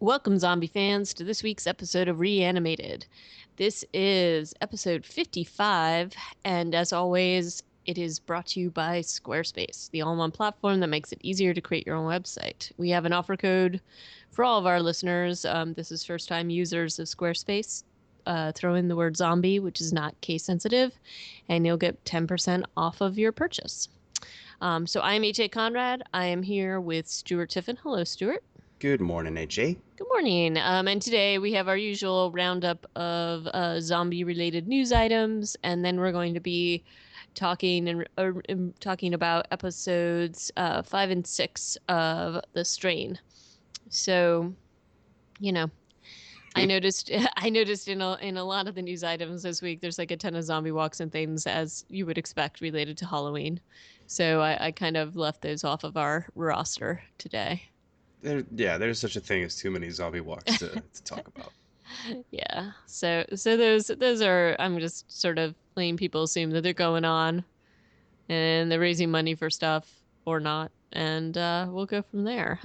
Welcome, zombie fans, to this week's episode of Reanimated. This is episode 55, and as always, it is brought to you by Squarespace, the all-in-one platform that makes it easier to create your own website. We have an offer code for all of our listeners. This is first-time users of Squarespace. Throw in the word zombie, which is not case sensitive, and you'll get 10% off of your purchase. So I'm AJ Conrad. I am here with Stuart Tiffin. Hello, Stuart. Good morning, AJ. Good morning. And today we have our usual roundup of zombie-related news items, and then we're going to be talking about episodes 5 and 6 of The Strain. So, you know, I noticed I noticed in a lot of the news items this week, there's like a ton of zombie walks and things as you would expect related to Halloween. So I kind of left those off of our roster today. There's such a thing as too many zombie walks to talk about. Yeah. So those are I'm just sort of letting people assume that they're going on and they're raising money for stuff or not, and we'll go from there.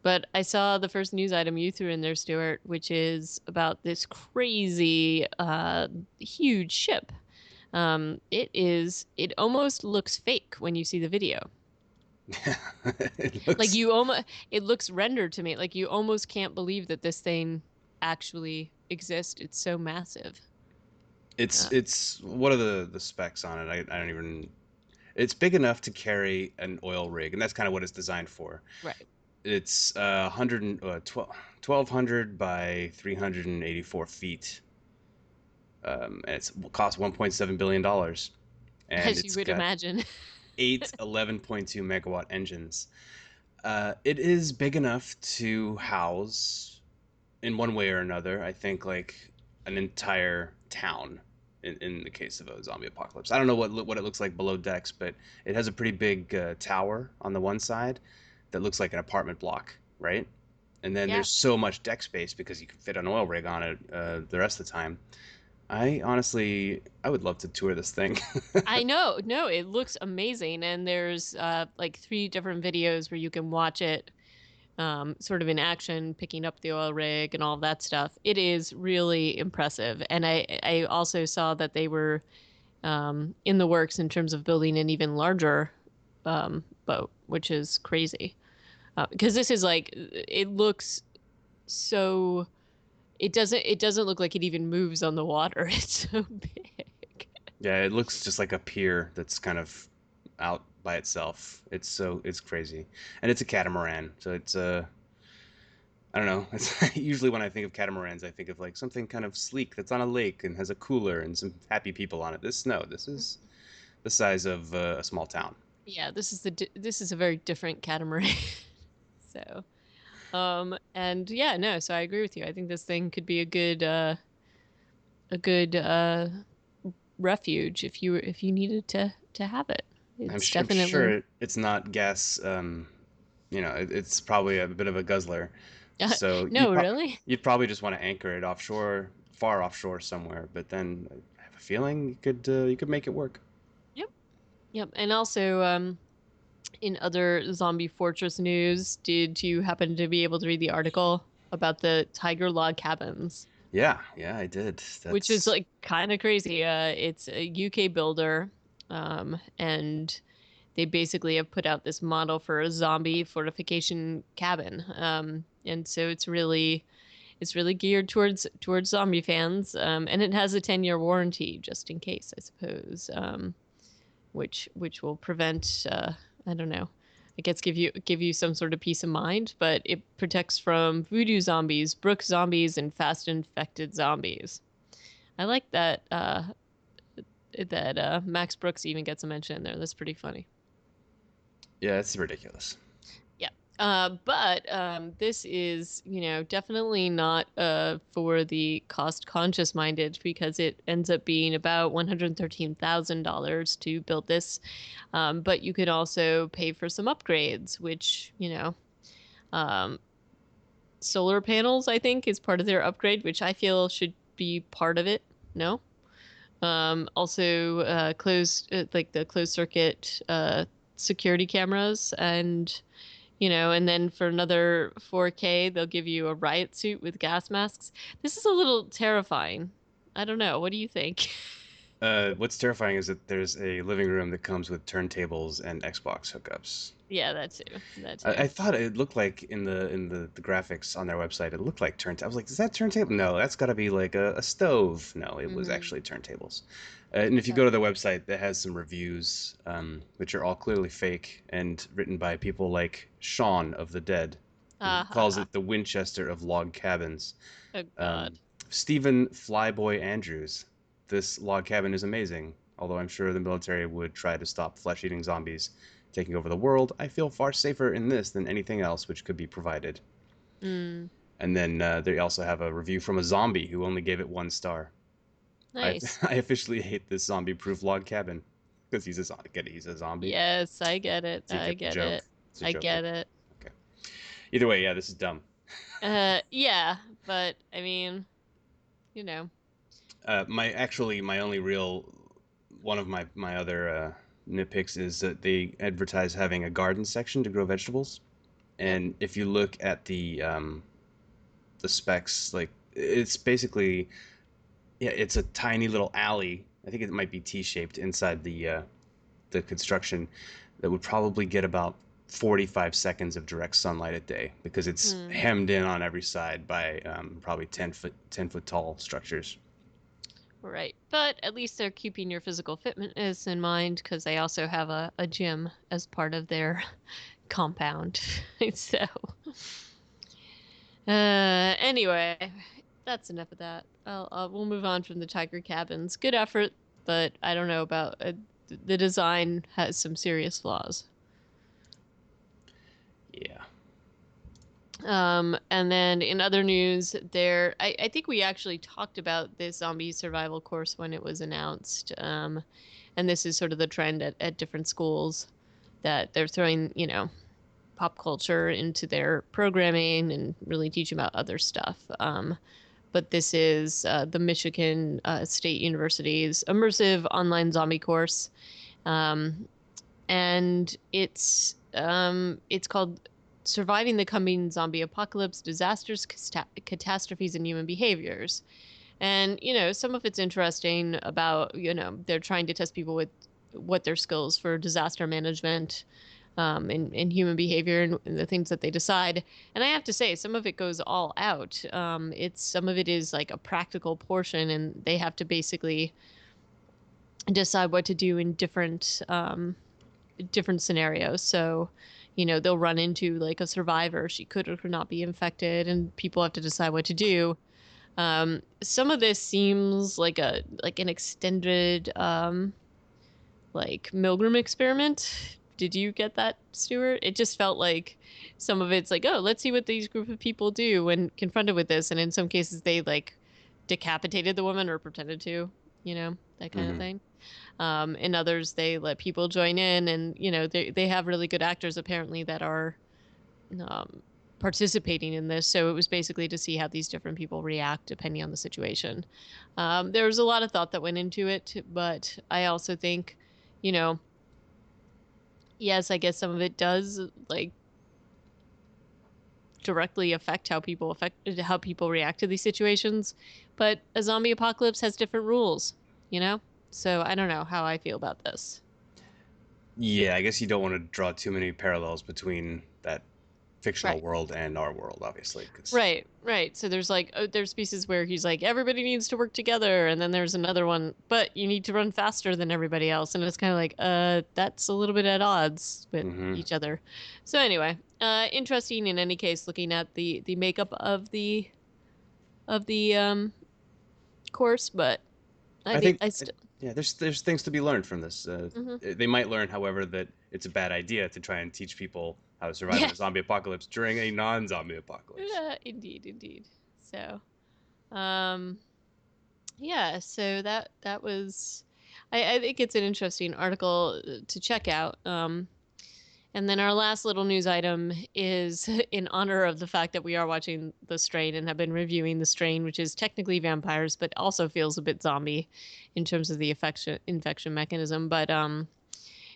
But I saw the first news item you threw in there, Stuart, which is about this crazy, huge ship. It almost looks fake when you see the video. It Like looks it looks rendered to me. Like you almost can't believe that this thing actually exists. It's so massive. it's what are the specs on it? I don't even. It's big enough to carry an oil rig, and that's kind of what it's designed for. Right. It's 1,200 by 384 feet. And it's cost $1.7 billion, and As you it's would got imagine. eight 11.2 megawatt engines. It is big enough to house, in one way or another, I think, like an entire town. In the case of a zombie apocalypse, I don't know what it looks like below decks, but it has a pretty big tower on the one side that looks like an apartment block, right? And then Yeah. there's so much deck space because you can fit an oil rig on it the rest of the time. I would love to tour this thing. I know. No, it looks amazing. And there's like 3 different videos where you can watch it sort of in action, picking up the oil rig and all of that stuff. It is really impressive. And I also saw that they were in the works in terms of building an even larger boat, which is crazy. Because this is like, it looks so. It doesn't look like it even moves on the water. It's so big. Yeah, it looks just like a pier that's kind of out by itself. It's crazy, and it's a catamaran, so it's I don't know. It's usually when I think of catamarans, I think of like something kind of sleek that's on a lake and has a cooler and some happy people on it. This is the size of a small town. Yeah, this is a very different catamaran. So, and yeah, no, so I agree with you. I think this thing could be a good refuge if you needed to have it. It's I'm definitely sure it's not gas. It's probably a bit of a guzzler. So no, really. you'd probably just want to anchor it offshore, far offshore somewhere. But then I have a feeling you could make it work. Yep, yep. And also, in other zombie fortress news, did you happen to be able to read the article about the tiger log cabins? Yeah, I did. Which is That's like kind of crazy. It's a UK builder, and they basically have put out this model for a zombie fortification cabin. And so it's really geared towards zombie fans, and it has a 10-year warranty just in case, I suppose, which will prevent I don't know. I guess give you some sort of peace of mind, but it protects from voodoo zombies, brook zombies, and fast infected zombies. I like that Max Brooks even gets a mention in there. That's pretty funny. Yeah, it's ridiculous. Yeah. But this is, definitely not for the cost conscious minded because it ends up being about $113,000 to build this. But you could also pay for some upgrades, which, um, solar panels, I think, is part of their upgrade, which I feel should be part of it. No? Also, like the closed circuit security cameras and And then for another 4K, they'll give you a riot suit with gas masks. This is a little terrifying. I don't know. What do you think? What's terrifying is that there's a living room that comes with turntables and Xbox hookups. Yeah, that too. That I too. thought it looked like in the graphics on their website, it looked like turntable. I was like, is that turntable? No, that's got to be like a stove. No, it was Hmm. actually turntables. And if you go to their website, that has some reviews, which are all clearly fake and written by people like Shaun of the Dead, who Ha ha calls ha. it the Winchester of log cabins. Oh God. Um, Stephen Flyboy Andrews. This log cabin is amazing. Although I'm sure the military would try to stop flesh eating zombies taking over the world, I feel far safer in this than anything else which could be provided. Mm, And then they also have a review from a zombie who only gave it 1 star. I, nice. I officially hate this zombie proof log cabin because he's a zombie. Get it? He's a zombie. Yes, I get it. Do you I get the get joke? it. It's a I joke, right? get it. Okay. Either way, yeah, this is dumb. Yeah, but I mean, you know. My only real one of my other nitpicks is that they advertise having a garden section to grow vegetables, Yep. and if you look at the specs, like it's basically, yeah, it's a tiny little alley. I think it might be T-shaped inside the construction that would probably get about 45 seconds of direct sunlight a day because it's Hmm. hemmed in on every side by probably 10 foot tall structures. Right. But at least they're keeping your physical fitness in mind because they also have a gym as part of their compound. So, anyway, that's enough of that. We'll move on from the tiger cabins. Good effort, but I don't know about the design has some serious flaws. Yeah. And then in other news, I think we actually talked about this zombie survival course when it was announced. And this is sort of the trend at different schools that they're throwing, pop culture into their programming and really teaching about other stuff. But this is the Michigan State University's immersive online zombie course. Um, and it's called Surviving the Coming Zombie Apocalypse: Disasters, Catastrophes, and Human Behaviors. And some of it's interesting about they're trying to test people with what their skills for disaster management, and human behavior, and the things that they decide. And I have to say, some of it goes all out. It's some of it is like a practical portion, and they have to basically decide what to do in different scenarios. So, they'll run into like a survivor. She could or could not be infected, and people have to decide what to do. Some of this seems like an extended like Milgram experiment. Did you get that, Stuart? It just felt like some of it's like, oh, let's see what these group of people do when confronted with this, and in some cases they like decapitated the woman or pretended to, that kind of Hmm. thing. In others, they let people join in, and they have really good actors apparently that are um, participating in this. So it was basically to see how these different people react depending on the situation. There was a lot of thought that went into it, but I also think, you know, yes, I guess some of it does like directly affect how people react to these situations, but a zombie apocalypse has different rules, you know? So I don't know how I feel about this. Yeah, I guess you don't want to draw too many parallels between that fictional Right. world and our world, obviously, because. Right, right. So there's like there's pieces where he's like everybody needs to work together, and then there's another one, but you need to run faster than everybody else, and it's kind of like that's a little bit at odds with Hmm. each other. So anyway, interesting in any case, looking at the makeup of the course, but I I think think, I still. yeah, there's things to be learned from this. Hmm. They might learn, however, that it's a bad idea to try and teach people how to survive in a Yes. zombie apocalypse during a non-zombie apocalypse. Indeed, indeed. So, um, yeah, so that was I think it's an interesting article to check out. And then our last little news item is in honor of the fact that we are watching The Strain and have been reviewing The Strain, which is technically vampires, but also feels a bit zombie in terms of the infection mechanism. But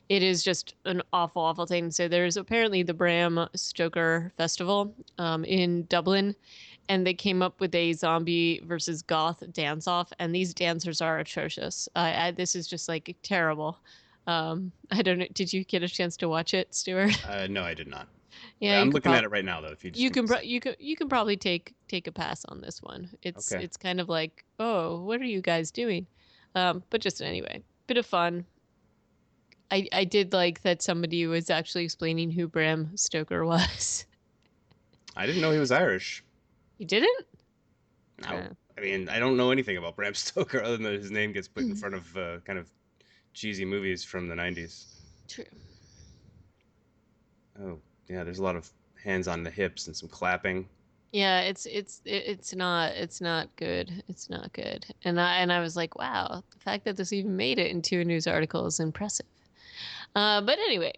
It is just an awful, awful thing. So there's apparently the Bram Stoker Festival in Dublin, and they came up with a zombie versus goth dance off, and these dancers are atrocious. This is just like terrible. I don't know. Did you get a chance to watch it, Stuart? No, I did not. Yeah, you I'm could looking at probably it right now, though. If you just give me a second. you can probably take a pass on this one. Okay. It's kind of like, oh, what are you guys doing? But just anyway, bit of fun. I did like that somebody was actually explaining who Bram Stoker was. I didn't know he was Irish. You didn't? No. Uh, I mean, I don't know anything about Bram Stoker other than that his name gets put in front of kind of cheesy movies from the 90s. True. Oh, yeah, there's a lot of hands on the hips and some clapping. Yeah, it's not good. It's not good. And I was like, wow, the fact that this even made it into a news article is impressive. But anyway,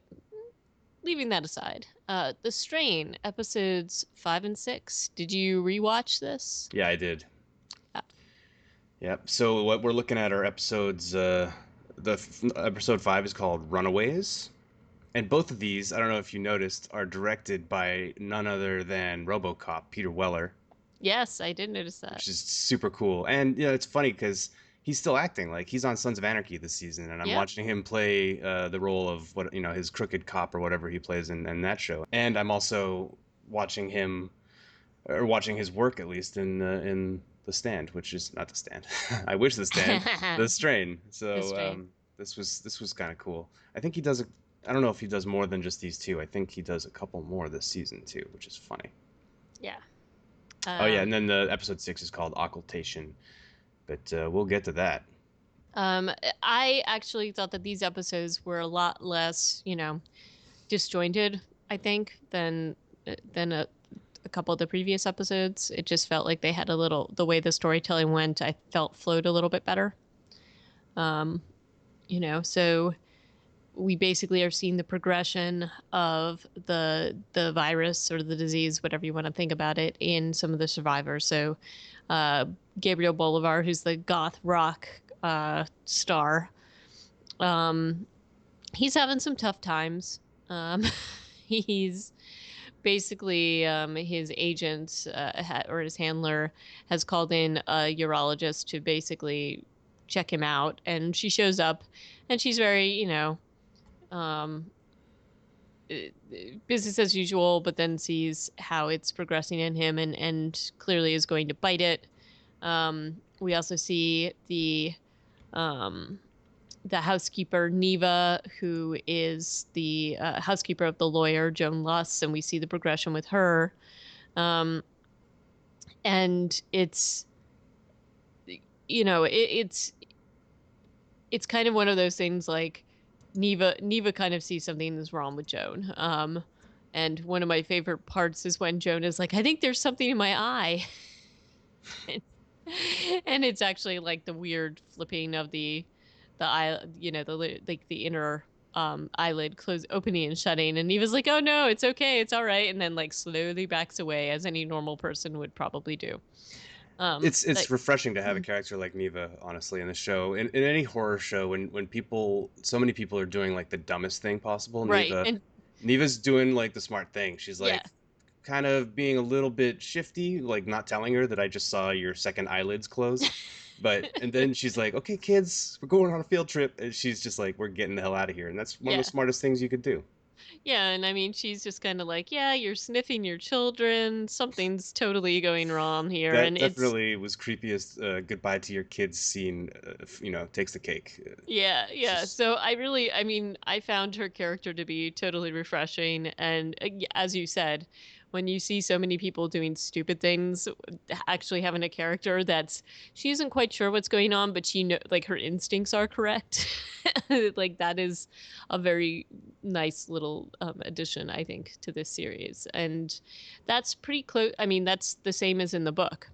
leaving that aside, The Strain episodes 5 and 6. Did you rewatch this? Yeah, I did. Uh, Yep. So what we're looking at are episodes. Episode 5 is called Runaways, and both of these, I don't know if you noticed, are directed by none other than RoboCop, Peter Weller, yes, I did notice that. which is super cool. And it's funny because he's still acting. Like he's on Sons of Anarchy this season, and I'm Yep. watching him play the role of what his crooked cop or whatever he plays in that show. And I'm also watching him or watching his work at least in the Stand, which is not the Stand. I wish the Stand, the Strain. The So Strain. this was kind of cool. I think he does. I don't know if he does more than just these two. I think he does a couple more this season too, which is funny. Yeah. Oh yeah, and Um, then the episode 6 is called Occultation, but we'll get to that. um, I actually thought that these episodes were a lot less, disjointed, I think, than a couple of the previous episodes. It just felt like they had a little the way the storytelling went, I felt flowed a little bit better. Um, so we basically are seeing the progression of the virus or the disease, whatever you want to think about it, in some of the survivors. So uh, Gabriel Bolivar, who's the goth rock star, um, he's having some tough times. He's basically his agent or his handler has called in a urologist to basically check him out, and she shows up, and she's very, um, business as usual, but then sees how it's progressing in him, and clearly is going to bite it. We also see um, the housekeeper Neva, who is the housekeeper of the lawyer Joan Luss, and we see the progression with her. Um, and it's it's kind of one of those things like Neva kind of sees something that's wrong with Joan. And one of my favorite parts is when Joan is like, I think there's something in my eye. And it's actually like the weird flipping of the eye, the inner eyelid close opening and shutting, and he was like, oh no, it's okay, it's all right, and then like slowly backs away as any normal person would probably do. It's Like refreshing to have a character like Neva, honestly, in the show. In any horror show, when so many people are doing like the dumbest thing possible, right, and Neva's doing like the smart thing. She's yeah. like kind of being a little bit shifty, like not telling her that I just saw your second eyelids close. But and then she's like, "Okay, kids, we're going on a field trip," and she's just like, "We're getting the hell out of here," and that's one of the Yeah. smartest things you could do. Yeah, and I mean, she's just kind of like, yeah, you're sniffing your children, something's totally going wrong here, That and it's definitely was creepiest. Goodbye to your kids scene. Takes the cake. yeah, It's yeah. just So I mean, I found her character to be totally refreshing. And as you said, when you see so many people doing stupid things, actually having a character that's she isn't quite sure what's going on, but she know like her instincts are correct. Like that is a very nice little addition, I think, to this series. And that's pretty close. I mean, that's the same as in the book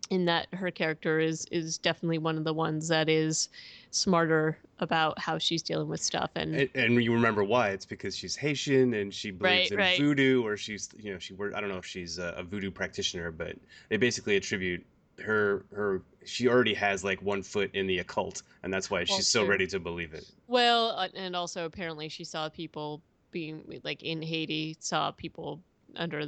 in that her character is definitely one of the ones that is smarter about how she's dealing with stuff. And and you remember why? It's because she's Haitian and she believes right, in right. voodoo, or she's she work. I don't know if she's a voodoo practitioner, but they basically attribute her she already has like one foot in the occult, and that's why Well, she's so true. ready to believe it. Well, and also apparently she saw people being like in Haiti, saw people under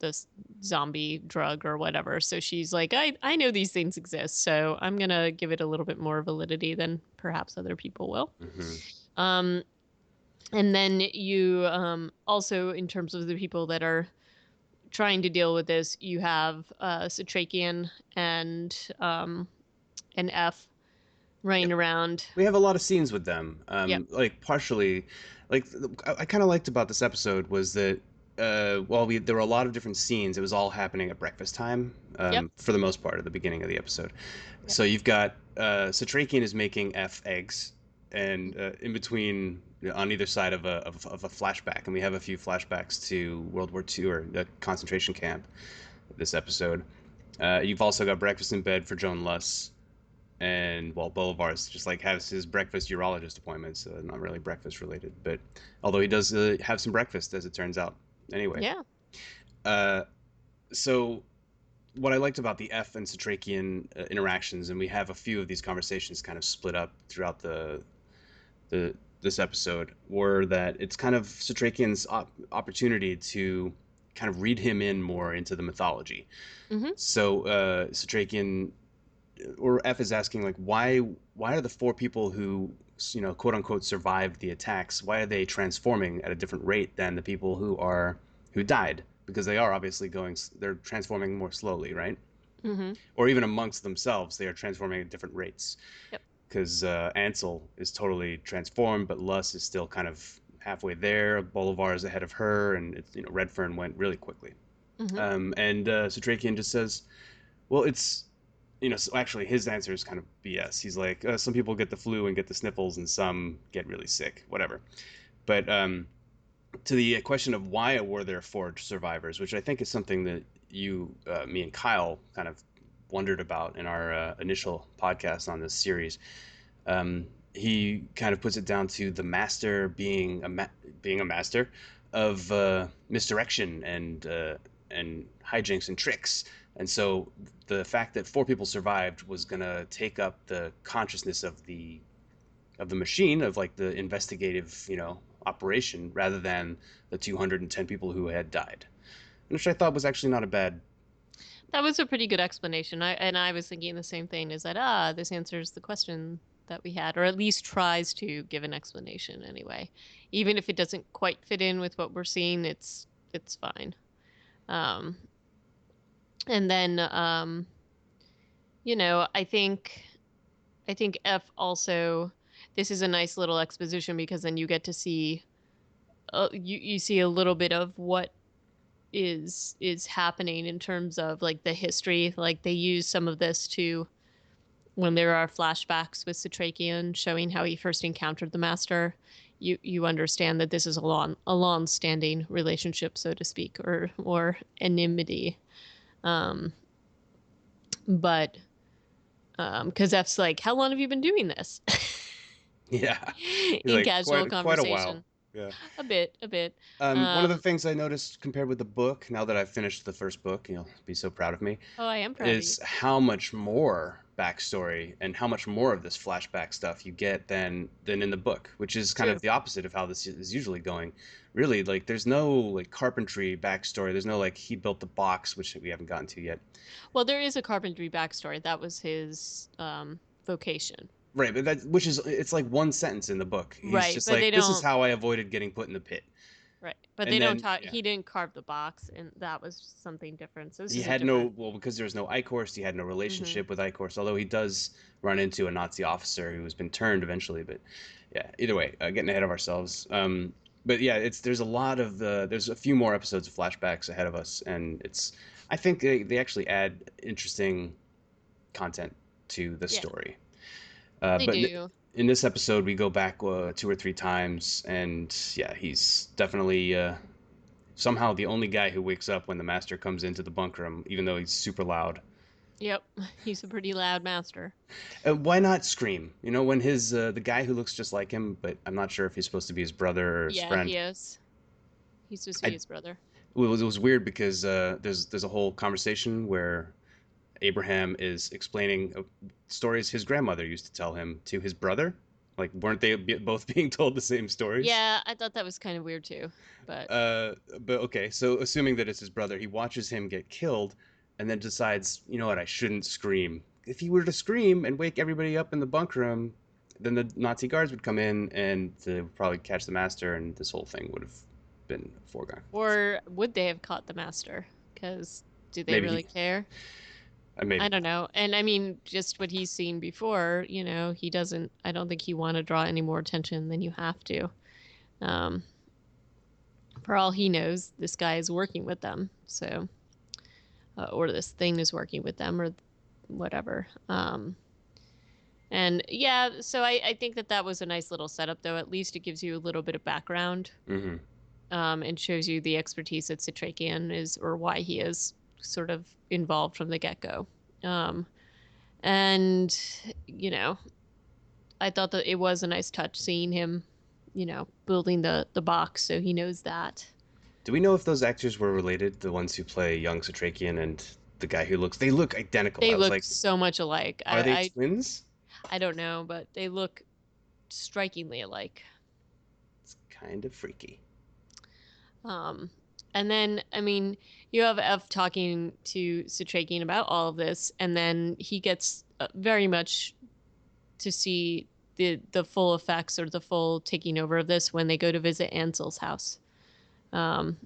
this zombie drug or whatever. So she's like, I know these things exist, so I'm gonna give it a little bit more validity than perhaps other people will. Hmm. Um, and then you also, in terms of the people that are trying to deal with this, you have Satrakian and and F running Yep. around. We have a lot of scenes with them. Yep. Like partially, like I kind of liked about this episode was that while we there were a lot of different scenes, it was all happening at breakfast time Yep. for the most part at the beginning of the episode. Yep. So you've got Satrakian is making F eggs, and in between on either side of a flashback, and we have a few flashbacks to World War II or the concentration camp. This episode, you've also got breakfast in bed for Joan Luss, and well, Bolivar's just like has his breakfast urologist appointments, not really breakfast related, but although he does have some breakfast as it turns out. Anyway, Yeah. uh, so what I liked about the F and Satrakian interactions, and we have a few of these conversations kind of split up throughout the this episode, were that it's kind of Satrakian's opportunity to kind of read him in more into the mythology. Mm-hmm. So Satrakian or F is asking like why are the four people who quote unquote survived the attacks, why are they transforming at a different rate than the people who died, because they are obviously going, they're transforming more slowly, right? Mm-hmm. Or even amongst themselves they are transforming at different rates, Yep. because Ansel is totally transformed, but Luss is still kind of halfway there. Bolivar is ahead of her, and it's, Redfern went really quickly. Mm-hmm. And Satrakian just says, well, it's so actually his answer is kind of BS. He's like, some people get the flu and get the sniffles, and some get really sick, whatever. But to the question of why were there four survivors, which I think is something that me and Kyle kind of wondered about in our initial podcast on this series. He kind of puts it down to the master being being a master of misdirection and hijinks and tricks. And so the fact that four people survived was gonna take up the consciousness of the machine, of like the investigative, operation, rather than the 210 people who had died, which I thought was actually not a bad. That was a pretty good explanation. I was thinking the same thing. Is that this answers the question that we had, or at least tries to give an explanation anyway. Even if it doesn't quite fit in with what we're seeing, it's fine. Um, and then I think F also, this is a nice little exposition because then you get to see you see a little bit of what is happening in terms of like the history. Like they use some of this to when there are flashbacks with Satrakian showing how he first encountered the master. You understand that this is a long standing relationship, so to speak, or enmity. Um, but because F's like, how long have you been doing this? Yeah, he's In like casual quite a while. conversation. Yeah. A bit, a bit. One of the Um, things I noticed compared with the book, now that I've finished the first book, you'll be so proud of me, oh, I am proud of you. is how much more backstory and how much more of this flashback stuff you get than in the book, which is It's kind true. of the opposite of how this is usually going. Really, like there's no like carpentry backstory. There's no like he built the box, which we haven't gotten to yet. Well, there is a carpentry backstory. That was his vocation. Right, but that which is it's like one sentence in the book. He's Right, just but they like, this is don't. how I avoided getting put in the pit. Right, but they And don't then talk. yeah, He didn't carve the box, and that was something different. So this he is a had no, different. well, because there was no Eichhorst, he had no Mm-hmm. relationship with Eichhorst, although he does run into a Nazi officer who has been turned eventually. But yeah, either way, getting ahead of ourselves. But yeah, it's there's a lot of there's a few more episodes of flashbacks ahead of us, and it's I think they actually add interesting content to the Yeah, story. they But do. in this episode, we go back two or three times, and yeah, he's definitely somehow the only guy who wakes up when the master comes into the bunker room, even though he's super loud. Yep, he's a pretty loud master. Why not scream? When his the guy who looks just like him, but I'm not sure if he's supposed to be his brother or his Yeah, friend. he is. He's supposed to be I his brother. it was weird because there's a whole conversation where Abraham is explaining stories his grandmother used to tell him to his brother. Like, weren't they both being told the same stories? Yeah, I thought that was kind of weird too. But But okay, so assuming that it's his brother, he watches him get killed, and then decides, you know what, I shouldn't scream. If he were to scream and wake everybody up in the bunk room, then the Nazi guards would come in and they would probably catch the master, and this whole thing would have been a foregone conclusion. or would they have caught the master? Because do they Maybe really care? I maybe don't know. And I mean, just what he's seen before, he doesn't, I don't think he want to draw any more attention than you have to. Um, for all he knows, this guy is working with them. So, or this thing is working with them or whatever. And yeah, so I think that that was a nice little setup, though. At least it gives you a little bit of background, hmm and shows you the expertise that Citrakian is, or why he is sort of involved from the get go. Um, and, you know, I thought that it was a nice touch seeing him, building the box, so he knows that. Do we know if those actors were related, the ones who play young Satrakian and the guy who looks? They look identical. They I was look like, so much alike. are they I twins? I don't know, but they look strikingly alike. It's kind of freaky. Um, and then, I mean, you have F talking to Citrakian about all of this, and then he gets very much to see the full effects or the full taking over of this when they go to visit Ansel's house. Um,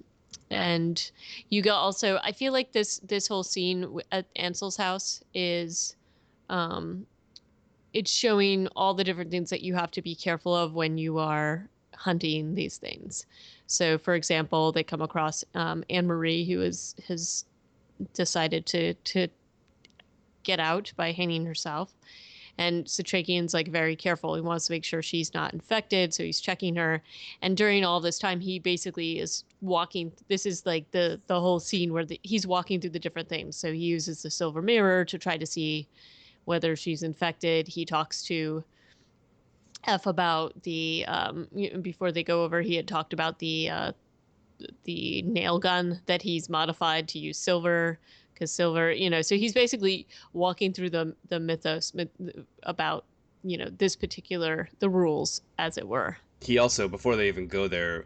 and you go also. I feel like this whole scene at Ansel's house is, um, it's showing all the different things that you have to be careful of when you are hunting these things. So, for example, they come across Anne Marie, who has decided to get out by hanging herself. And Satrakian's like very careful. He wants to make sure she's not infected, so he's checking her. And during all this time, he basically is walking. This is like the whole scene where he's walking through the different things. So he uses the silver mirror to try to see whether she's infected. He talks to F about before they go over. He had talked about the nail gun that he's modified to use silver because silver, so he's basically walking through the mythos about this particular the rules as it were. He also, before they even go there,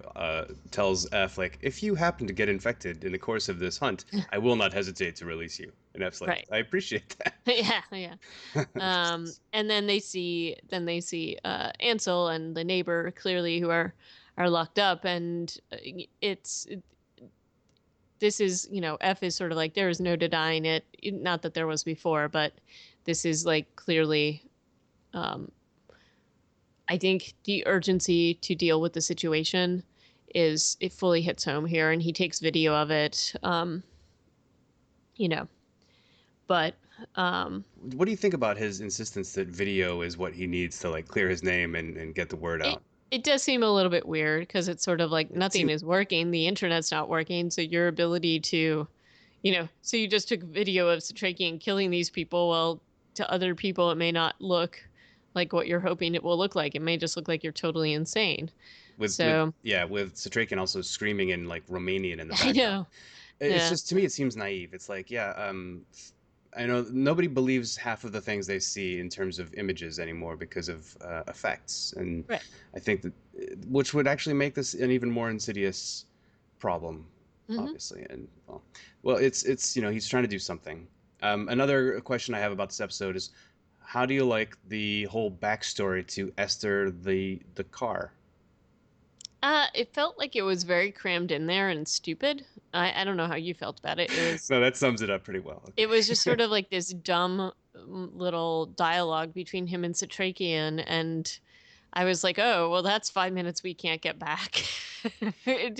tells F, like, if you happen to get infected in the course of this hunt, I will not hesitate to release you. And F's like, Right. I appreciate Yeah, yeah. that. And then they see Ansel and the neighbor clearly who are locked up, and it's this is, F is sort of like there is no denying it. Not that there was before, but this is like clearly, um, I think the urgency to deal with the situation is it fully hits home here, and he takes video of it. You know, but What do you think about his insistence that video is what he needs to, like, clear his name and get the word it out? it does seem a little bit weird because it's sort of like It nothing seems is working, the internet's not working, so your ability to, so you just took video of Satrakian killing these people. Well, to other people, it may not look like what you're hoping it will look like. It may just look like you're totally insane. with So yeah, with Satrakan also screaming in like Romanian in the I background. know, It's yeah, just, to me, it seems naive. It's like, yeah, I know nobody believes half of the things they see in terms of images anymore because of effects, and right. I think that which would actually make this an even more insidious problem, Hmm. obviously. And well, it's he's trying to do something. Another question I have about this episode is, how do you like the whole backstory to Esther the car? It felt like it was very crammed in there and stupid. I don't know how you felt about it. It was No, that sums it up pretty well. it was just Okay. sort of like this dumb little dialogue between him and Satrakian, and I was like, oh, well, that's 5 minutes we can't get back. It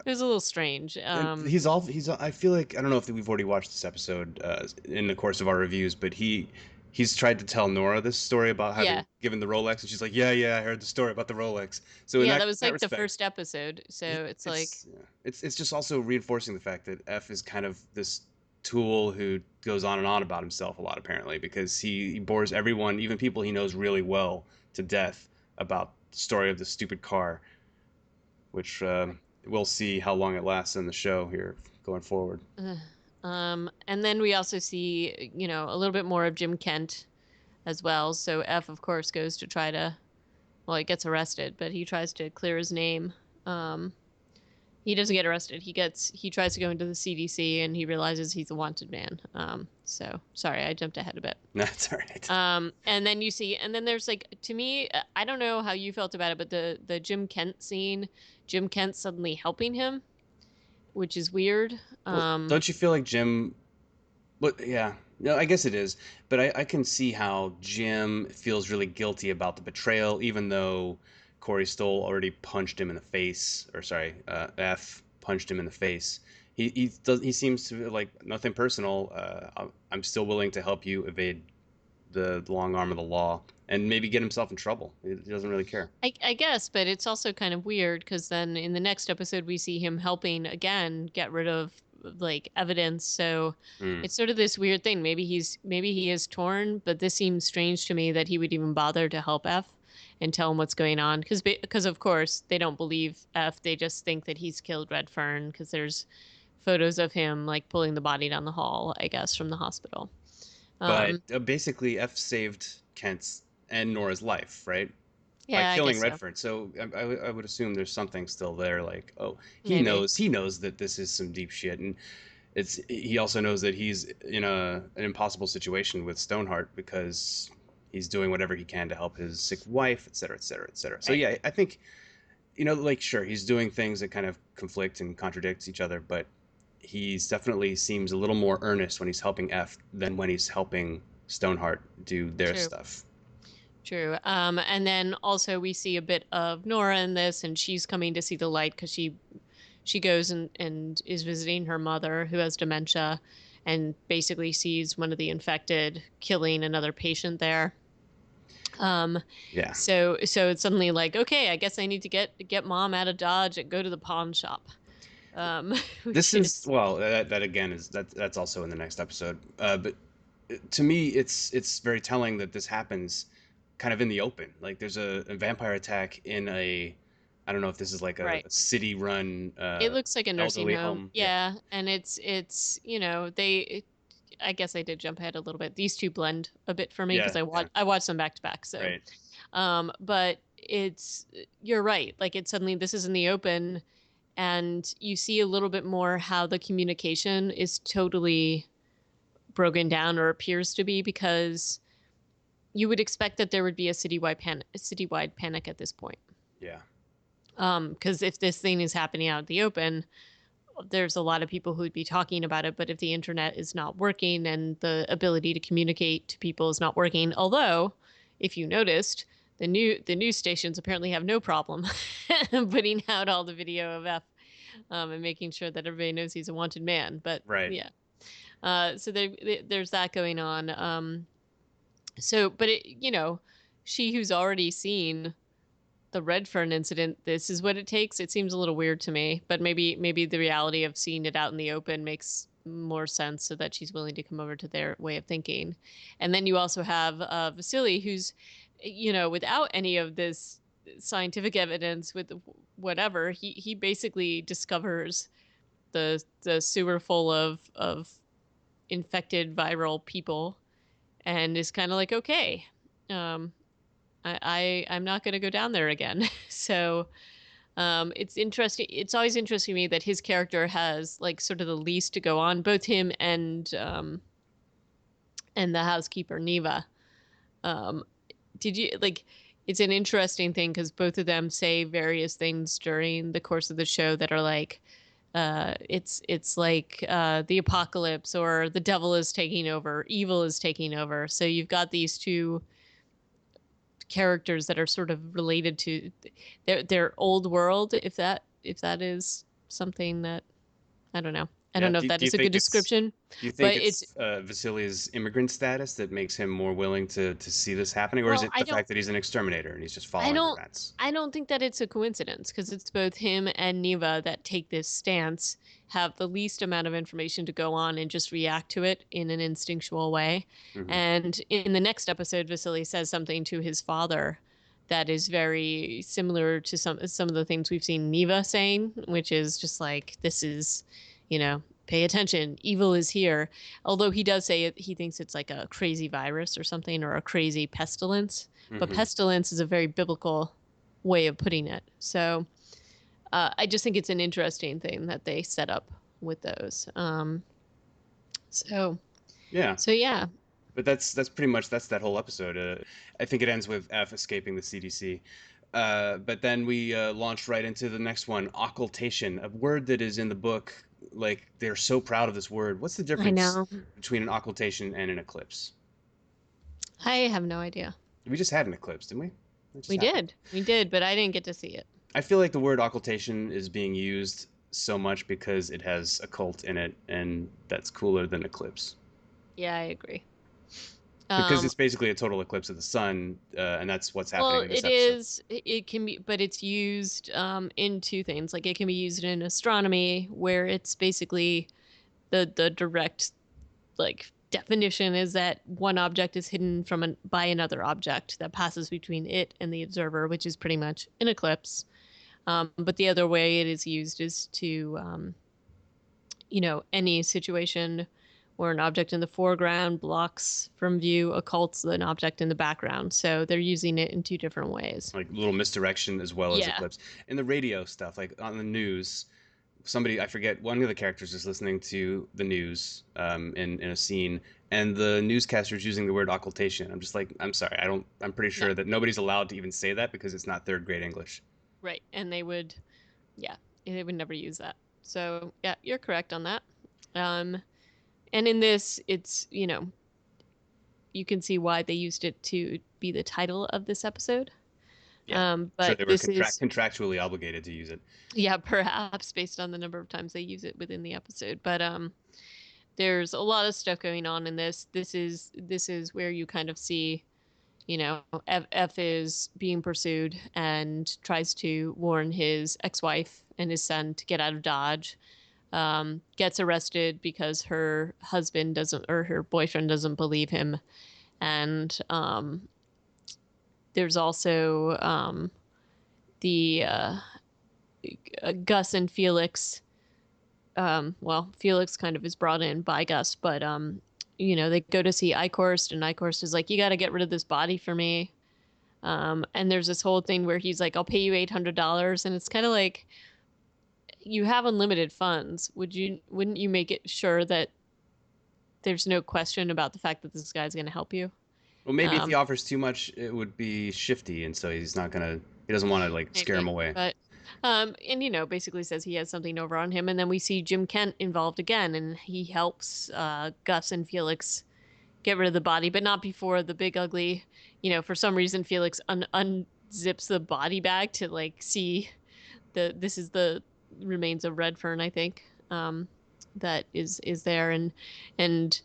was a little strange. And he's I feel like, I don't know if we've already watched this episode in the course of our reviews, but he's tried to tell Nora this story about Yeah, having given the Rolex, and she's like, yeah, I heard the story about the Rolex. So in yeah, that that was that like the respect, first episode. So it's like, it's, yeah, it's just also reinforcing the fact that F is kind of this tool who goes on and on about himself a lot, apparently, because he bores everyone, even people he knows really well, to death about the story of the stupid car, which we'll see how long it lasts in the show here going forward. And then we also see, a little bit more of Jim Kent as well. So F, of course, goes to try to, well, he gets arrested, but he tries to clear his name. Um, he doesn't get arrested. He tries to go into the CDC and he realizes he's a wanted man. So sorry, I jumped ahead a bit. That's all right. And then and then there's like, to me, I don't know how you felt about it, but the Jim Kent scene, Jim Kent suddenly helping him, which is weird. Well, Um, don't you feel like Jim? But yeah, no, I guess it is. But I can see how Jim feels really guilty about the betrayal, even though Corey Stoll already punched him in the face, or sorry, F punched him in the face. He seems to like nothing personal. I'm still willing to help you evade the long arm of the law and maybe get himself in trouble. He doesn't really care. I guess, but it's also kind of weird because then in the next episode we see him helping again get rid of like evidence. So Mm. it's sort of this weird thing. Maybe he is torn, but this seems strange to me that he would even bother to help F and tell him what's going on because of course they don't believe F. They just think that he's killed Redfern because there's photos of him like pulling the body down the hall, I guess, from the hospital. But Um, basically, F saved Kent's and Nora's life, right? By yeah, I killing guess so. Redford. So I would assume there's something still there. Like, oh, Maybe. he knows that this is some deep shit, and he also knows that he's in an impossible situation with Stoneheart because he's doing whatever he can to help his sick wife, et cetera, et cetera, et cetera. So Right. yeah, I think like sure, he's doing things that kind of conflict and contradict each other, but he's definitely seems a little more earnest when he's helping F than when he's helping Stoneheart do their True. stuff. True. And then also we see a bit of Nora in this, and she's coming to see the light because she goes and is visiting her mother who has dementia, and basically sees one of the infected killing another patient there. Um, Yeah. so it's suddenly like, okay, I guess I need to get mom out of Dodge and go to the pawn shop. Um, This which is is well, that again is that's also in the next episode. But to me, it's very telling that this happens kind of in the open. Like there's a vampire attack in a, I don't know if this is like right. a city-run It looks like a nursing elderly home. home. Yeah, Yeah, and I guess I did jump ahead a little bit. These two blend a bit for me because yeah, yeah. I watched them back to back. So, Right, but you're right. Like it's suddenly this is in the open, and you see a little bit more how the communication is totally broken down or appears to be because you would expect that there would be a citywide panic at this point. yeah, Because if this thing is happening out in the open, there's a lot of people who'd be talking about it, but if the internet is not working and the ability to communicate to people is not working, although if you noticed, the news stations apparently have no problem putting out all the video of F, and making sure that everybody knows he's a wanted man. But right. yeah, so there's that going on. But she who's already seen the Redfern incident, this is what it takes. It seems a little weird to me, but maybe the reality of seeing it out in the open makes more sense, so that she's willing to come over to their way of thinking. And then you also have Vasily, who's, without any of this scientific evidence, with whatever, he basically discovers the sewer full of infected viral people, and is kind of like, okay, um, I'm not going to go down there again. So it's interesting. It's always interesting to me that his character has like sort of the least to go on, both him and the housekeeper Neva. Um, did you like? It's an interesting thing because both of them say various things during the course of the show that are like, it's like the apocalypse, or the devil is taking over, evil is taking over. So you've got these two characters that are sort of related to their old world, if that is something that, I don't know. I don't Yeah. know if that Do you is a good think it's description, do you think but it's it's Vasily's immigrant status that makes him more willing to see this happening, or is well, it the fact that he's an exterminator and he's just I following the don't rats? I don't think that it's a coincidence because it's both him and Neva that take this stance, have the least amount of information to go on and just react to it in an instinctual way. Hmm. And in the next episode, Vasily says something to his father that is very similar to some of the things we've seen Neva saying, which is just like, this is, you know, pay attention, evil is here. Although he does say he thinks it's like a crazy virus or something, or a crazy pestilence. But Hmm. pestilence is a very biblical way of putting it. So I just think it's an interesting thing that they set up with those. So Yeah, so yeah, but that's pretty much that's that whole episode. I think it ends with F escaping the CDC. But then we launched right into the next one, occultation, a word that is in the book. Like they're so proud of this word. What's the I difference know. between an occultation and an eclipse? I have no idea. We just had an eclipse, didn't we? It just We happened. did. We did, but I didn't get to see it. I feel like the word occultation is being used so much because it has occult in it, and that's cooler than eclipse. Yeah, I agree. Because Um, it's basically a total eclipse of the sun, and that's what's happening well, in this it episode. is. It can be, but it's used in two things. Like it can be used in astronomy, where it's basically the direct like definition is that one object is hidden by another object that passes between it and the observer, which is pretty much an eclipse. But the other way it is used is to any situation where an object in the foreground blocks from view occults an object in the background. So they're using it in two different ways. Like little misdirection as well as Yeah. eclipse. In the radio stuff, like on the news, somebody I forget one of the characters is listening to the news in a scene, and the newscaster's using the word occultation. I'm just like, I'm sorry, I don't. I'm pretty No. sure that nobody's allowed to even say that because it's not third grade English. Right. And yeah, they would never use that. So yeah, you're correct on that. Um, and in this, it's you can see why they used it to be the title of this episode. Yeah, I'm sure But they were this is contractually obligated to use it. yeah, perhaps based on the number of times they use it within the episode. But there's a lot of stuff going on in this. This is where you kind of see, F is being pursued and tries to warn his ex-wife and his son to get out of Dodge. Gets arrested because her husband doesn't or her boyfriend doesn't believe him, and there's also the Gus and Felix. Well, Felix kind of is brought in by Gus, but they go to see Icorst, and Icorst is like, "You got to get rid of this body for me." And there's this whole thing where he's like, "I'll pay you $800," and it's kind of like, you have unlimited funds. Wouldn't you make it sure that there's no question about the fact that this guy's going to help you? Well, maybe if he Um, offers too much, it would be shifty, and so he's not gonna. He doesn't want to like scare him maybe, away. but and basically says he has something over on him, and then we see Jim Kent involved again, and he helps Gus and Felix get rid of the body, but not before the big ugly. For some reason, Felix unzips the body bag to like see this is the remains of Redfern, I think. That is there, and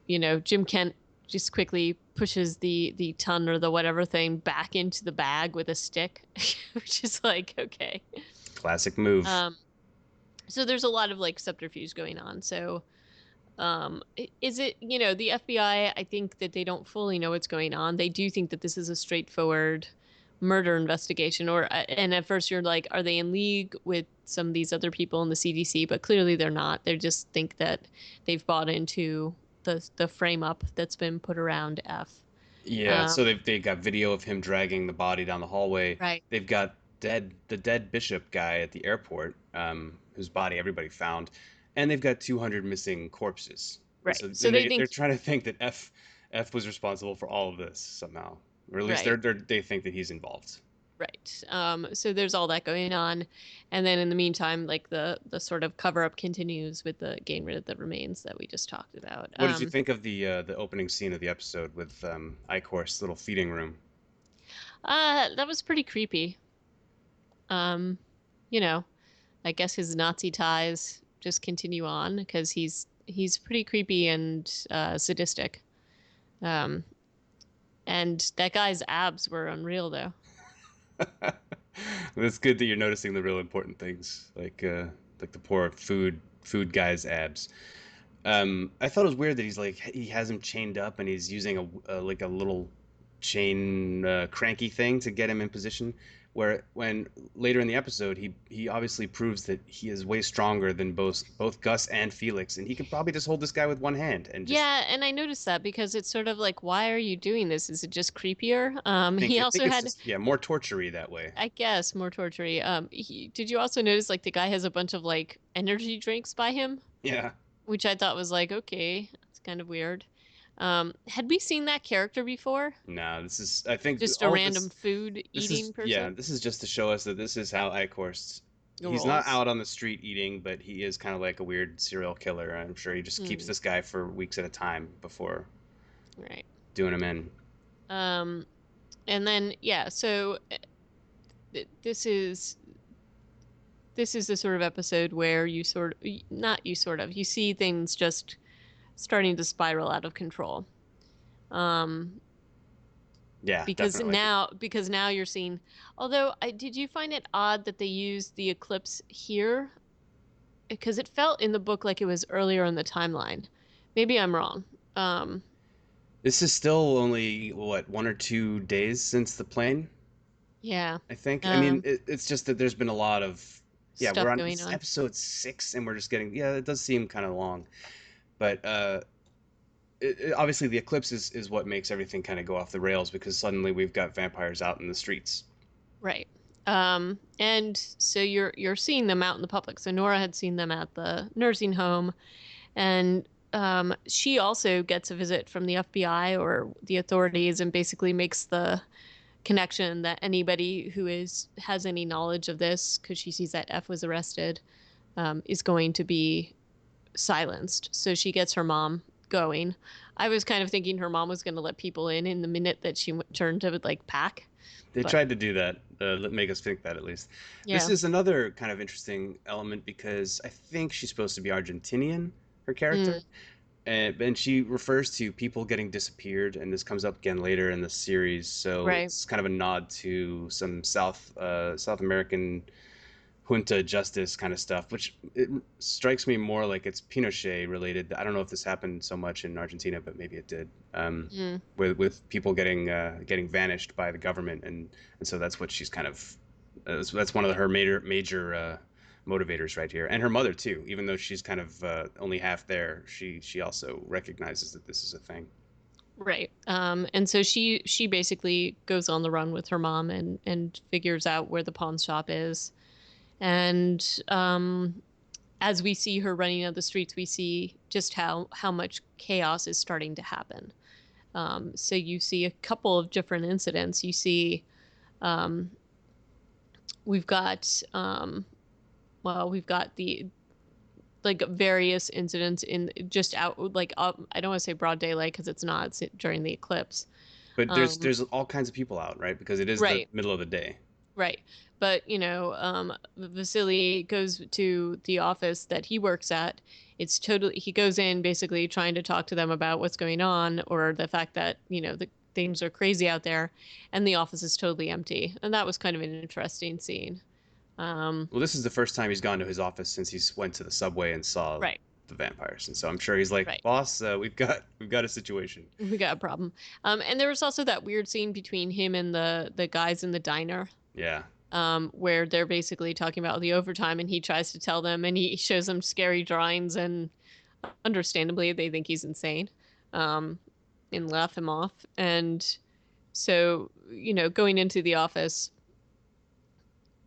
Jim Kent just quickly pushes the ton or the whatever thing back into the bag with a stick, which is like, okay. Classic move. Um, so there's a lot of like subterfuge going on. So is it the FBI, I think that they don't fully know what's going on. They do think that this is a straightforward murder investigation, and at first you're like, are they in league with some of these other people in the CDC? But clearly they're not. They just think that they've bought into the frame up that's been put around F. Yeah, so um they got video of him dragging the body down the hallway. right. They've got the dead bishop guy at the airport, whose body everybody found, and they've got 200 missing corpses. And Right, so so and they they're think. trying to think that F was responsible for all of this somehow, or at least Right. they think that he's involved. Right. So there's all that going on, and then in the meantime, like the sort of cover up continues with the getting rid of the remains that we just talked about. What did you think of the opening scene of the episode with Icor's little feeding room? That was pretty creepy. Um, you know, I guess his Nazi ties just continue on because he's pretty creepy and sadistic. Um, and that guy's abs were unreal, though. It's good that you're noticing the real important things, like the poor food guy's abs. I thought it was weird that he has him chained up and he's using a like a little chain cranky thing to get him in position. Where when later in the episode, he obviously proves that he is way stronger than both Gus and Felix, and he could probably just hold this guy with one hand and just Yeah, and I noticed that because it's sort of like, why are you doing this? Is it just creepier? think He I think also it's had, just, yeah, more tortury that way. I guess, more torture. Did you also notice like the guy has a bunch of like energy drinks by him, Yeah. which I thought was like, okay, it's kind of weird. Had we seen that character before? No, this is, I think Just a all of random this, food this eating is, yeah, person? this is just to show us that this is how Eichhorst, he's not Rolls. out on the street eating, but he is kind of like a weird serial killer. I'm sure he just keeps Hmm. this guy for weeks at a time before Right. doing him in. Um, and then yeah, so this is the sort of episode where you sort of not you sort of you see things just starting to spiral out of control. Um, Yeah, definitely. because now you're seeing. Although, did you find it odd that they used the eclipse here? Because it felt in the book like it was earlier in the timeline. Maybe I'm wrong. Um, This is still only what, 1 or 2 days since the plane, yeah. I think. I mean, Um, it's just that there's been a lot of, yeah, we're Stuff on going it's on. episode 6 and we're just getting, yeah, it does seem kind of long. But obviously the eclipse is what makes everything kind of go off the rails because suddenly we've got vampires out in the streets. Right. And so you're seeing them out in the public. So Nora had seen them at the nursing home, and she also gets a visit from the FBI or the authorities, and basically makes the connection that anybody who has any knowledge of this, because she sees that F was arrested, is going to be silenced. So she gets her mom going. I was kind of thinking her mom was going to let people in the minute that she turned to like pack, They but tried to do that, make us think that at least. This yeah. is another kind of interesting element because I think she's supposed to be Argentinian, her Mm, character, and she refers to people getting disappeared, and this comes up again later in the series. So right. it's kind of a nod to some South American junta justice kind of stuff, which it strikes me more like it's Pinochet related. I don't know if this happened so much in Argentina, but maybe it did. Mm. With people getting vanished by the government, and so that's what she's kind of, that's one of her major motivators right here, and her mother too. Even though she's kind of only half there, she also recognizes that this is a thing. Right. And so she basically goes on the run with her mom and figures out where the pawn shop is. And as we see her running out the streets, we see just how much chaos is starting to happen. So you see a couple of different incidents. You see um, we've got we've got the like various incidents in just out like I don't want to say broad daylight because it's not, it's during the eclipse. But there's Um, there's all kinds of people out, right? Because it is the right. middle of the day. Right. But, Vasily goes to the office that he works at. It's totally, he goes in basically trying to talk to them about what's going on or the fact that, the things are crazy out there, and the office is totally empty. And that was kind of an interesting scene. Um, Well, this is the first time he's gone to his office since he went to the subway and saw right, the vampires, and so I'm sure he's like, right. "Boss, we've got a situation." We got a problem. And there was also that weird scene between him and the guys in the diner, Yeah, where they're basically talking about the overtime, and he tries to tell them, and he shows them scary drawings, and understandably they think he's insane, um, and laugh him off. And so, going into the office,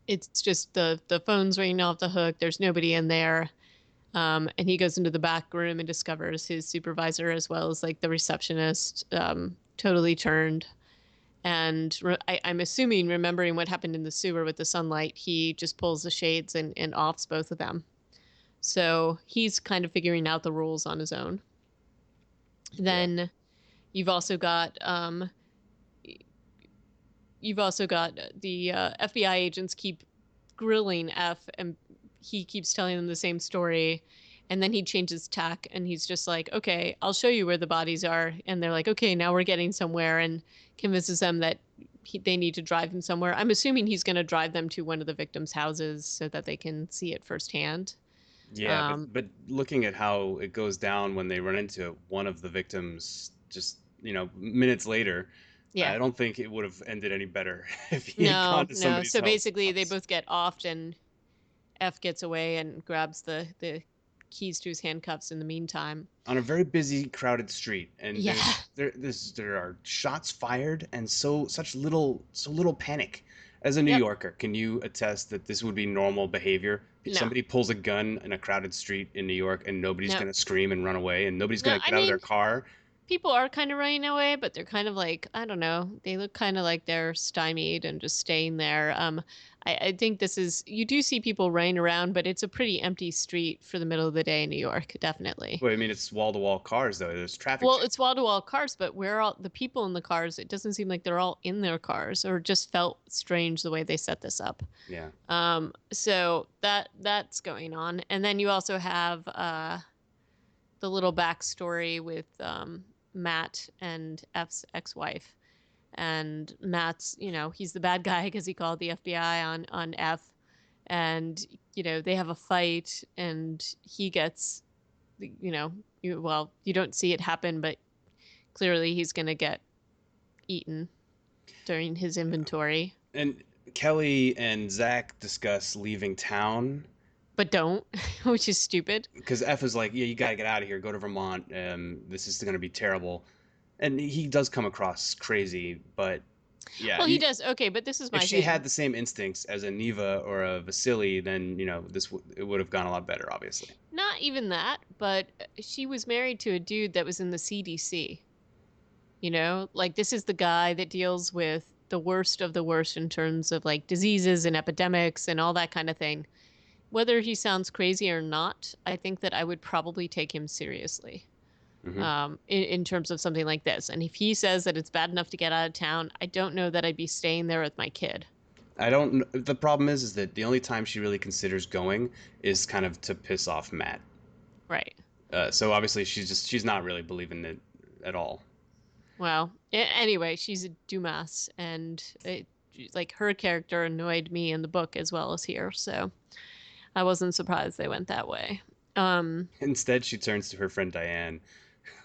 it's just the phone's ringing off the hook. There's nobody in there. And he goes into the back room and discovers his supervisor as well as like the receptionist, totally turned. And I'm assuming, remembering what happened in the sewer with the sunlight, he just pulls the shades and offs both of them. So he's kind of figuring out the rules on his own. yeah. Then you've also got the FBI agents keep grilling F, and he keeps telling them the same story. And then he changes tack, and he's just like, okay, I'll show you where the bodies are. And they're like, okay, now we're getting somewhere, and convinces them that they need to drive him somewhere. I'm assuming he's going to drive them to one of the victims' houses so that they can see it firsthand. Yeah, but Um, but looking at how it goes down when they run into it, one of the victims just, minutes later, Yeah. I don't think it would have ended any better if he had gone No, to no. somebody's So basically, they house. both get offed, and F gets away and grabs the keys to his handcuffs in the meantime. On a very busy, crowded street, and Yeah. there are shots fired, and so little panic. As a New Yep. Yorker, can you attest that this would be normal behavior? No. Somebody pulls a gun in a crowded street in New York, and nobody's No. gonna scream and run away, and nobody's No. gonna I get out of their mean, car. people are kind of running away, but they're kind of like, I don't know, they look kind of like they're stymied and just staying there. I think this is, you do see people running around, but it's a pretty empty street for the middle of the day in New York, definitely. Well, I mean, it's wall to wall cars though. There's traffic Well, jam. it's wall to wall cars, but where are all the people in the cars? It doesn't seem like they're all in their cars, or just felt strange the way they set this up. Yeah. So that's going on, and then you also have the little backstory with Matt and F's ex-wife. And Matt's, he's the bad guy because he called the FBI on F, and they have a fight, and he gets, you don't see it happen, but clearly he's gonna get eaten during his inventory, And Kelly and Zach discuss leaving town but don't, which is stupid. because F is like, yeah, you got to get out of here, go to Vermont. This is going to be terrible. And he does come across crazy, but yeah, Well, he does. Okay, but this is if my she thing. had the same instincts as a Neva or a Vasily, then it would have gone a lot better, obviously. Not even that, but she was married to a dude that was in the CDC. Like this is the guy that deals with the worst of the worst in terms of like diseases and epidemics and all that kind of thing. Whether he sounds crazy or not, I think that I would probably take him seriously Hmm. in terms of something like this. And if he says that it's bad enough to get out of town, I don't know that I'd be staying there with my kid. I don't. The problem is that the only time she really considers going is kind of to piss off Matt. Right. So obviously she's not really believing it at all. Well, anyway, she's a Dumas, and like her character annoyed me in the book as well as here, so I wasn't surprised they went that way. Um, Instead, she turns to her friend Diane,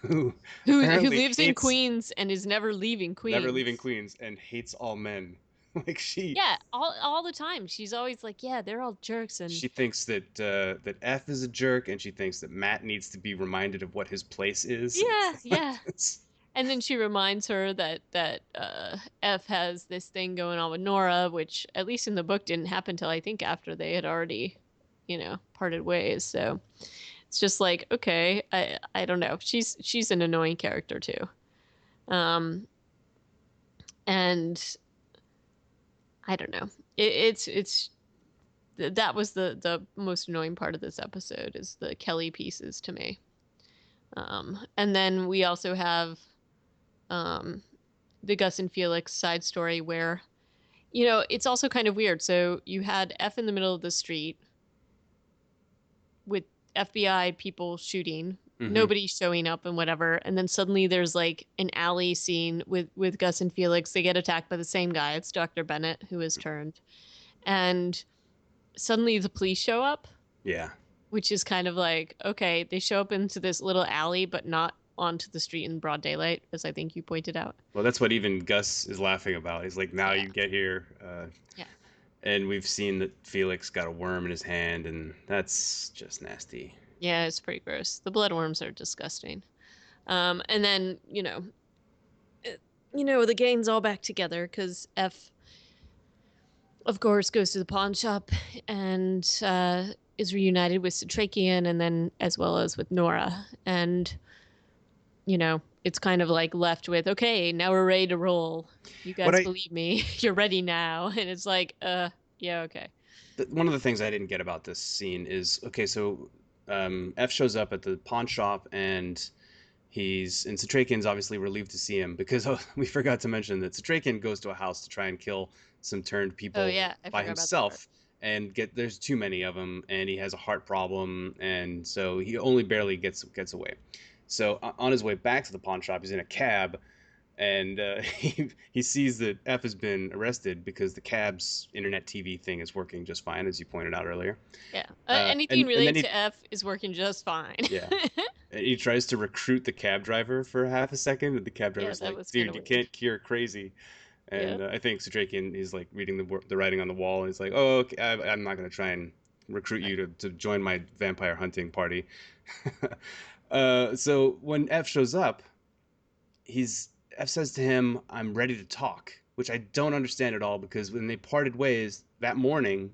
who who apparently lives in hates Queens and is never leaving never leaving Queens. Queens and hates all men. Like Yeah, all the time. She's always like, yeah, they're all jerks, and she thinks that F is a jerk, and she thinks that Matt needs to be reminded of what his place is and yeah, stuff like yeah. this. And then she reminds her that F has this thing going on with Nora, which at least in the book didn't happen till I think after they had already, parted ways. So it's just like, okay, I don't know. She's an annoying character too. Um, and I don't know. It's that was the most annoying part of this episode is the Kelly pieces to me. And then we also have um, the Gus and Felix side story where, it's also kind of weird. So you had F in the middle of the street with FBI people shooting, Hmm. nobody showing up and whatever, and then suddenly there's like an alley scene with Gus and Felix. They get attacked by the same guy. It's Dr. Bennett who is turned, and suddenly the police show up, Yeah. which is kind of like, okay, they show up into this little alley, but not onto the street in broad daylight, as I think you pointed out. Well, that's what even Gus is laughing about. He's like, now Yeah, you get here. yeah, And we've seen that Felix got a worm in his hand, and that's just nasty. yeah. It's pretty gross. The bloodworms are disgusting. And then the gang's all back together because F, of course, goes to the pawn shop and is reunited with Satrakian, and then as well as with Nora. And it's kind of like left with, okay, now we're ready to roll. You What guys I believe me. You're ready now. And it's like, yeah, okay. One of the things I didn't get about this scene is okay. So F shows up at the pawn shop, and Satrakian's obviously relieved to see him because we forgot to mention that Satrakian goes to a house to try and kill some turned Oh people yeah, I by forgot about that part. himself, and there's too many of them, and he has a heart problem, and so he only barely gets away. So on his way back to the pawn shop, he's in a cab, and he sees that F has been arrested because the cab's internet TV thing is working just fine, as you pointed out earlier. Yeah, Uh, anything and then related he to F is working just fine. Yeah, And he tries to recruit the cab driver for half a second, and the cab Yeah, driver's that like, was kind "Dude, of you weird. can't cure crazy." Yeah. And I think Sudrakian is like reading the writing on the wall, and he's like, "Oh, okay, I'm not gonna try and recruit you to join my vampire hunting party." So when F shows up, he's F says to him, "I'm ready to talk," which I don't understand at all because when they parted ways that morning,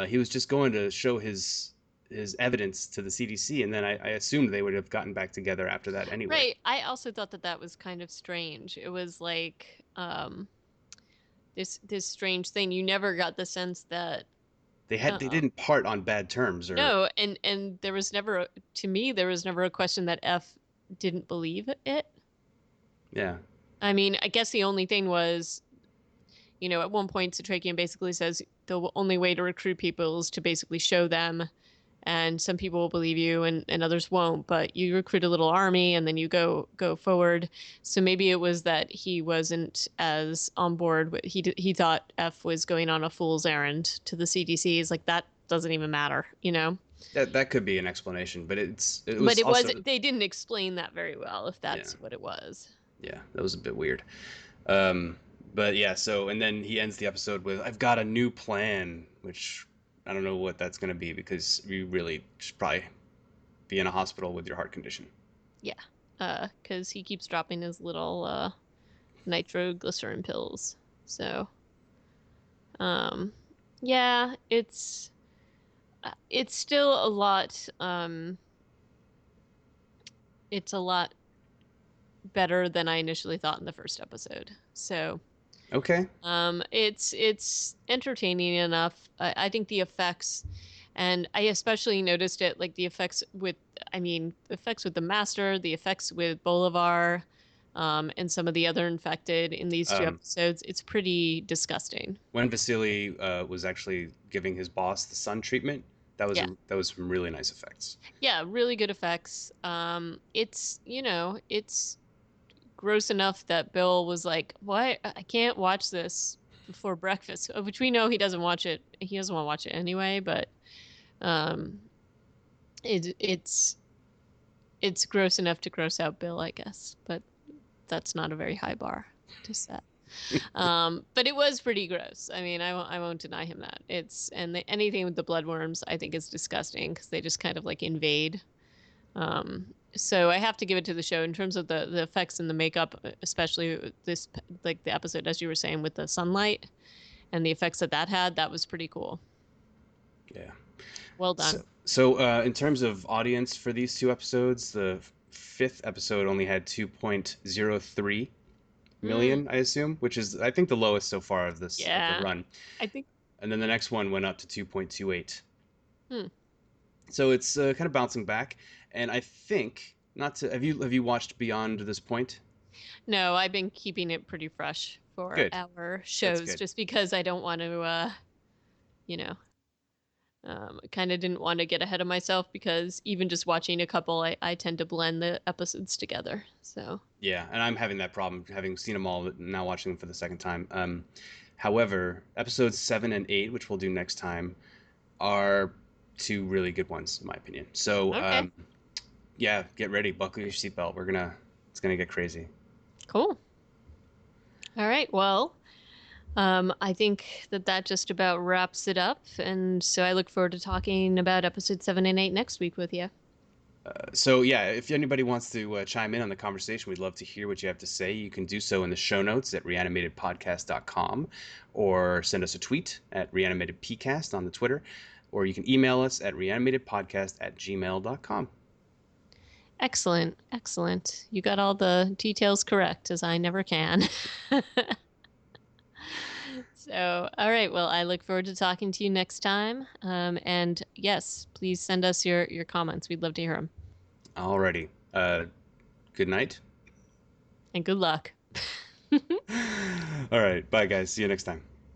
he was just going to show his evidence to the CDC, and then I assumed they would have gotten back together after that anyway. Right. I also thought that that was kind of strange. It was like this strange thing. You never got the sense that They uh didn't part on bad terms or no, and there was never to me there was never a question that F didn't believe it. yeah. I mean, I guess the only thing was, at one point Satrakian basically says the only way to recruit people is to basically show them, and some people will believe you and others won't, but you recruit a little army and then you go forward. So maybe it was that he wasn't as on board. He thought F was going on a fool's errand to the CDC. He's like, that doesn't even matter. That could be an explanation, but it But was it was also they didn't explain that very well, if yeah, that's what it was. yeah, that was a bit weird. Um, but yeah, so and then he ends the episode with "I've got a new plan," which I don't know what that's gonna be because you really should probably be in a hospital with your heart condition. Yeah. Because he keeps dropping his little nitroglycerin pills. So, um, yeah, it's still a lot. It's a lot better than I initially thought in the first episode. So, Okay. it's entertaining enough. I think the effects, and I especially noticed it, like the effects with, I mean, effects with the Master, the effects with Bolivar, and some of the other infected in these two Um, episodes. It's pretty disgusting. when Vasily was actually giving his boss the sun treatment, Yeah. that was some really nice effects. Yeah, really good effects. It's gross enough that Bill was like, "Why? I can't watch this before breakfast," which we know he doesn't watch it. He doesn't want to watch it anyway, but um, it's gross enough to gross out Bill, I guess. But that's not a very high bar to set. But it was pretty gross. I mean, I won't deny him that. Anything with the bloodworms, I think, is disgusting because they just kind of like invade. So I have to give it to the show in terms of the effects and the makeup, especially this, like the episode, as you were saying, with the sunlight and the effects that had. That was pretty cool. Yeah. Well done. In terms of audience for these two episodes, the fifth episode only had 2.03 Hmm. million, I assume, which is I think the lowest so far of this of the Yeah, run. I think. And then the next one went up to 2.28. Hmm. So it's kind of bouncing back. And I think not to have you watched beyond this point? No, I've been keeping it pretty fresh for Good. our That's shows, good. just because I don't want to, you know, kind of didn't want to get ahead of myself because even just watching a couple, I tend to blend the episodes together. So Yeah, and I'm having that problem, having seen them all, now watching them for the second time. However, episodes 7 and 8, which we'll do next time, are two really good ones, in my opinion. So, okay, yeah, get ready, buckle your seatbelt. It's gonna get crazy. cool. All right. Well, I think that just about wraps it up. And so I look forward to talking about episode 7 and 8 next week with you. So, yeah, if anybody wants to chime in on the conversation, we'd love to hear what you have to say. You can do so in the show notes at reanimatedpodcast.com or send us a tweet at reanimatedpcast on the Twitter, or you can email us at reanimatedpodcast@gmail.com. Excellent. Excellent. You got all the details correct, as I never can. So, all right. Well, I look forward to talking to you next time. And yes, please send us your comments. We'd love to hear them. Alrighty. Good night. And good luck. All right. Bye, guys. See you next time.